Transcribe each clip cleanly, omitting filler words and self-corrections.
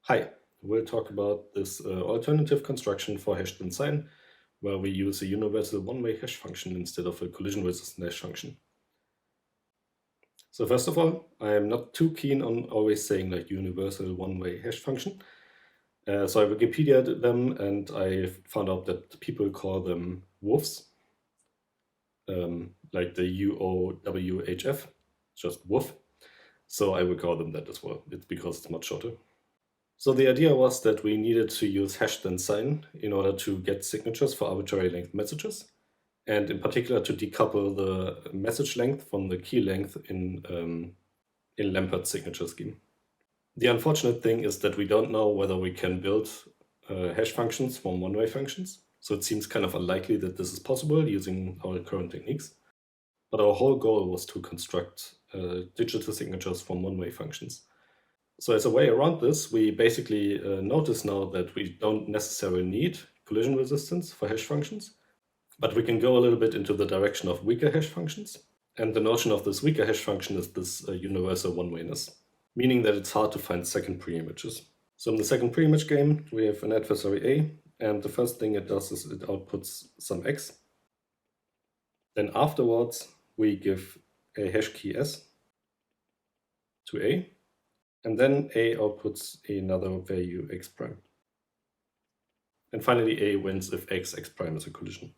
Hi, we'll talk about this alternative construction for hash-then-sign, where we use a universal one-way hash function instead of a collision-resistant hash function. So first of all, I am not too keen on always saying like universal one-way hash function. So I Wikipedia'd them and I found out that people call them WOWHs, like the UOWHF, just WOWHF. So I will call them that as well. It's because it's much shorter. So the idea was that we needed to use hash-then-sign in order to get signatures for arbitrary length messages, and in particular to decouple the message length from the key length in Lampert's signature scheme. The unfortunate thing is that we don't know whether we can build hash functions from one-way functions, so it seems kind of unlikely that this is possible using our current techniques. But our whole goal was to construct digital signatures from one-way functions. So as a way around this, we basically notice now that we don't necessarily need collision resistance for hash functions, but we can go a little bit into the direction of weaker hash functions. And the notion of this weaker hash function is this universal one-wayness, meaning that it's hard to find second pre-images. So in the second pre-image game, we have an adversary A, and the first thing it does is it outputs some X. Then afterwards, we give a hash key S to A, and then A outputs another value X prime. And finally, A wins if X prime is a collision.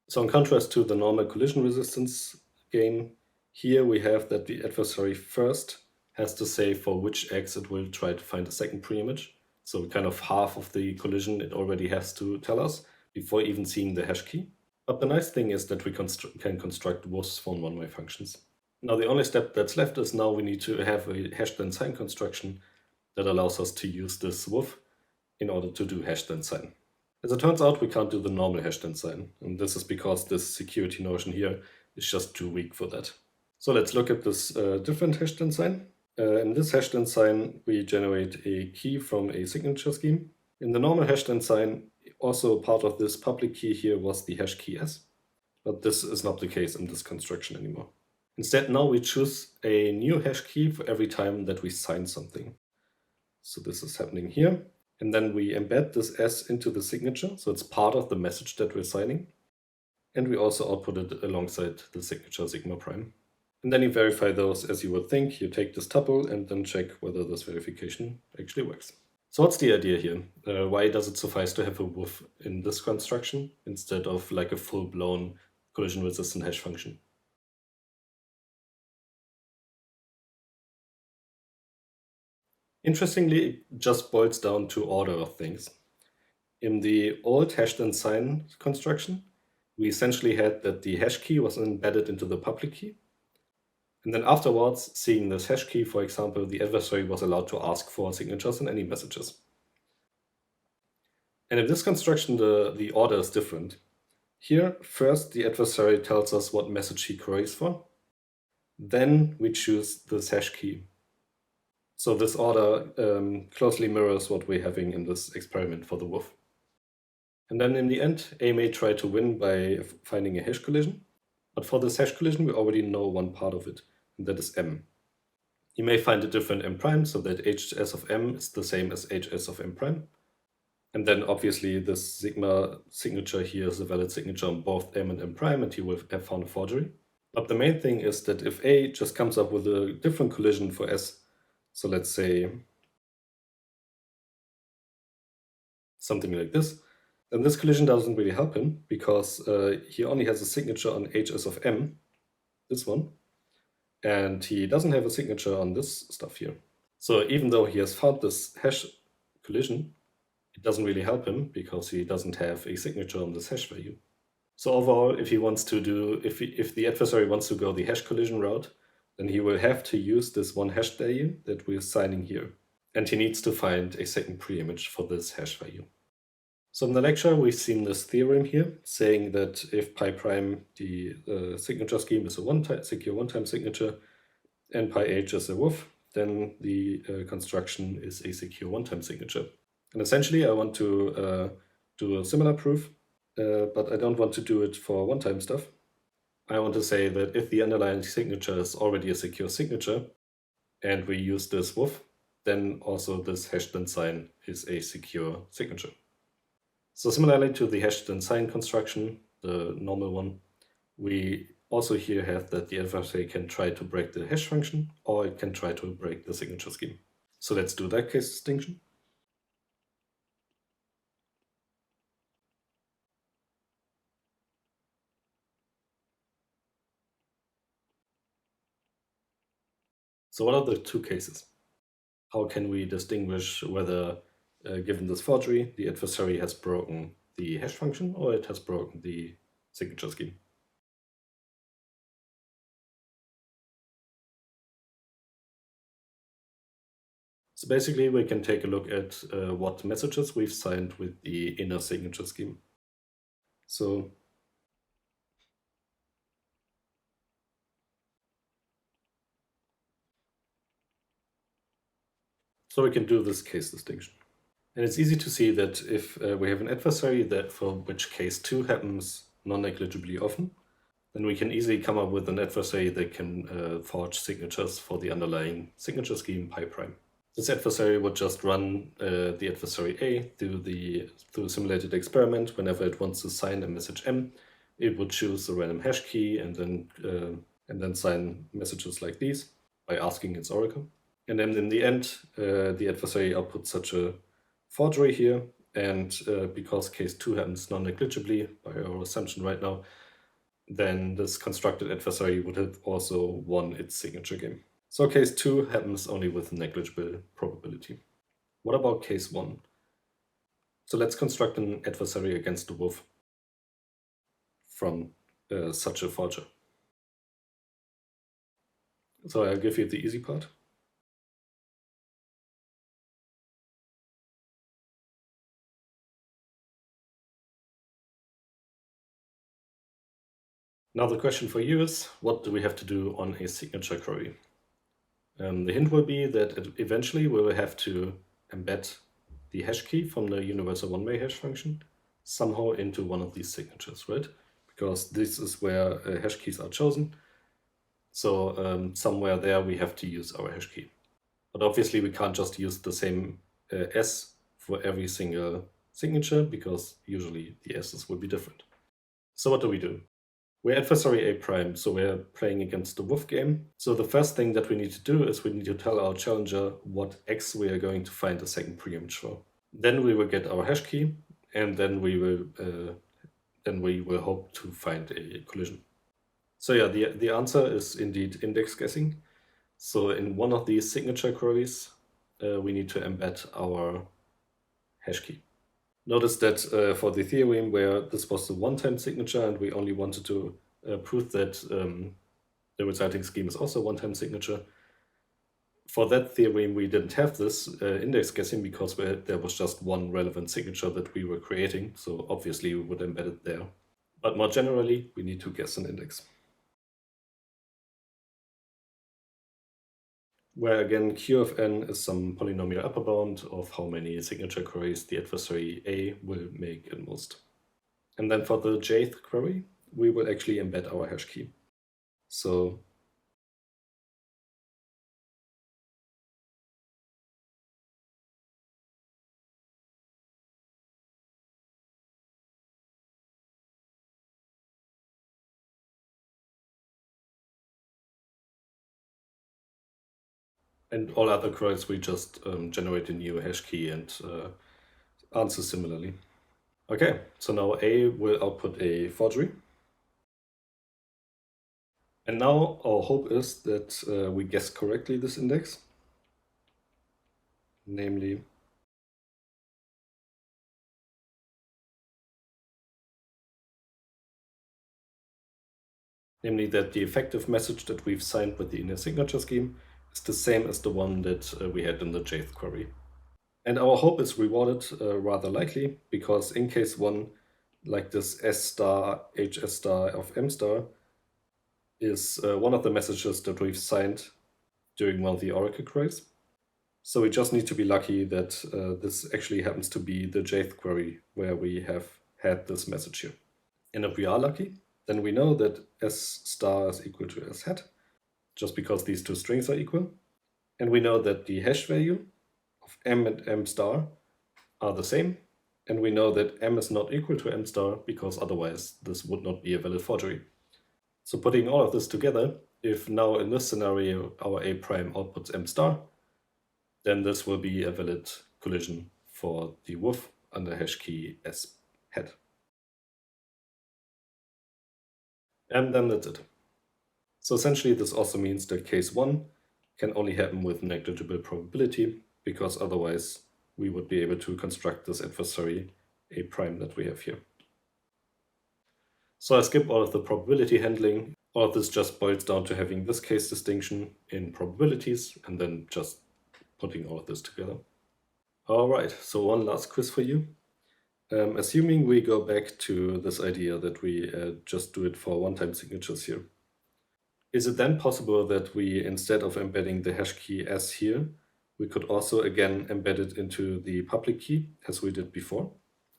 So in contrast to the normal collision resistance game, here we have that the adversary first has to say for which X it will try to find a second pre-image. So kind of half of the collision it already has to tell us before even seeing the hash key. But the nice thing is that we can construct WOWHs from one-way functions. Now the only step that's left is now we need to have a hash-then-sign construction that allows us to use this WOWHf in order to do hash-then-sign. As it turns out, we can't do the normal hash-then-sign, and this is because this security notion here is just too weak for that. So let's look at this different hash-then-sign. In this hash-then-sign, we generate a key from a signature scheme. In the normal hash-then-sign, also part of this public key here was the hash key S, but this is not the case in this construction anymore. Instead, now we choose a new hash key for every time that we sign something. So this is happening here. And then we embed this S into the signature, so it's part of the message that we're signing. And we also output it alongside the signature sigma prime. And then you verify those as you would think. You take this tuple and then check whether this verification actually works. So what's the idea here? Why does it suffice to have a WOWHf in this construction instead of like a full-blown collision-resistant hash function? Interestingly, it just boils down to order of things. In the old hash-then-sign construction, we essentially had that the hash key was embedded into the public key. And then afterwards, seeing this hash key, for example, the adversary was allowed to ask for signatures in any messages. And in this construction, the order is different. Here, first, the adversary tells us what message he queries for. Then we choose this hash key. So this order closely mirrors what we're having in this experiment for the WOWHf. And then in the end, A may try to win by finding a hash collision. But for this hash collision, we already know one part of it, and that is M. You may find a different M prime, so that HS of M is the same as HS of M prime. And then obviously this sigma signature here is a valid signature on both M and M prime, and you will have found a forgery. But the main thing is that if A just comes up with a different collision for S, so let's say something like this, then this collision doesn't really help him because he only has a signature on HS of M, this one, and he doesn't have a signature on this stuff here. So even though he has found this hash collision, it doesn't really help him because he doesn't have a signature on this hash value. So overall, if the adversary wants to go the hash collision route, then he will have to use this one hash value that we're signing here. And he needs to find a second pre-image for this hash value. So in the lecture, we've seen this theorem here saying that if pi prime, the signature scheme is a secure one-time signature, and pi h is a WOWHf, then the construction is a secure one-time signature. And essentially, I want to do a similar proof, but I don't want to do it for one-time stuff. I want to say that if the underlying signature is already a secure signature and we use this WOWHF, then also this #then-sign is a secure signature. So similarly to the #then-sign construction, the normal one, we also here have that the adversary can try to break the hash function or it can try to break the signature scheme. So let's do that case distinction. So what are the two cases? How can we distinguish whether, given this forgery, the adversary has broken the hash function or it has broken the signature scheme? So basically, we can take a look at what messages we've signed with the inner signature scheme. So we can do this case distinction. And it's easy to see that if we have an adversary that for which case 2 happens non-negligibly often, then we can easily come up with an adversary that can forge signatures for the underlying signature scheme pi prime. This adversary would just run the adversary A through a simulated experiment. Whenever it wants to sign a message M, it would choose a random hash key and then sign messages like these by asking its oracle. And then in the end, the adversary outputs such a forgery here, and because case 2 happens non-negligibly by our assumption right now, then this constructed adversary would have also won its signature game. So case 2 happens only with negligible probability. What about case 1? So let's construct an adversary against the WOWHF from such a forger. So I'll give you the easy part. Now the question for you is, what do we have to do on a signature query? The hint will be that eventually we will have to embed the hash key from the universal one-way hash function somehow into one of these signatures, right? Because this is where hash keys are chosen. So somewhere there we have to use our hash key. But obviously we can't just use the same S for every single signature because usually the S's will be different. So what do? We're adversary A prime, so we're playing against the WOWHF game. So the first thing that we need to do is we need to tell our challenger what X we are going to find a second preimage for. Then we will get our hash key, and then we will hope to find a collision. So yeah, the answer is indeed index guessing. So in one of these signature queries, we need to embed our hash key. Notice that for the theorem where this was the one-time signature and we only wanted to prove that the resulting scheme is also one-time signature, for that theorem we didn't have this index guessing because there was just one relevant signature that we were creating, so obviously we would embed it there. But more generally, we need to guess an index. Where again, Q of n is some polynomial upper bound of how many signature queries the adversary A will make at most. And then for the jth query, we will actually embed our hash key. So and all other queries, we just generate a new hash key and answer similarly. Okay, so now A will output a forgery. And now our hope is that we guess correctly this index, namely that the effective message that we've signed with the inner signature scheme is the same as the one that we had in the jth query. And our hope is rewarded rather likely, because in case 1, like this S star HS star of M star is one of the messages that we've signed during one of the oracle queries. So we just need to be lucky that this actually happens to be the jth query where we have had this message here. And if we are lucky, then we know that S star is equal to S hat, just because these two strings are equal. And we know that the hash value of M and M star are the same. And we know that M is not equal to M star because otherwise this would not be a valid forgery. So putting all of this together, if now in this scenario our A prime outputs M star, then this will be a valid collision for the UOWHF under hash key S hat. And then that's it. So essentially this also means that case 1 can only happen with negligible probability, because otherwise we would be able to construct this adversary A prime that we have here. So I skip all of the probability handling. All of this just boils down to having this case distinction in probabilities and then just putting all of this together. All right, so one last quiz for you. Assuming we go back to this idea that we just do it for one-time signatures here, is it then possible that we, instead of embedding the hash key S here, we could also again embed it into the public key as we did before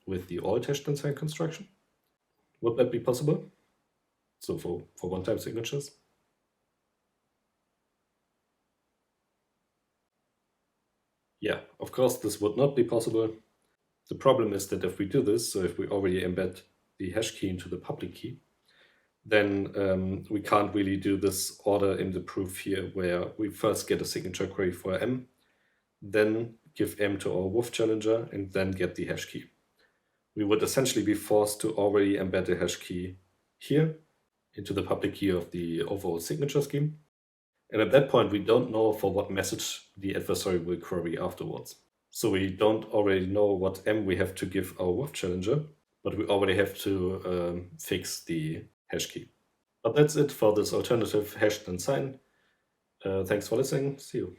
with the UOWHF-then-sign construction? Would that be possible? So for one-time signatures? Yeah, of course this would not be possible. The problem is that if we do this, so if we already embed the hash key into the public key, then we can't really do this order in the proof here where we first get a signature query for M, then give M to our UOWHF challenger, and then get the hash key. We would essentially be forced to already embed the hash key here into the public key of the overall signature scheme. And at that point, we don't know for what message the adversary will query afterwards. So we don't already know what M we have to give our UOWHF challenger, but we already have to fix the hash key. But that's it for this alternative hash then sign. Thanks for listening. See you.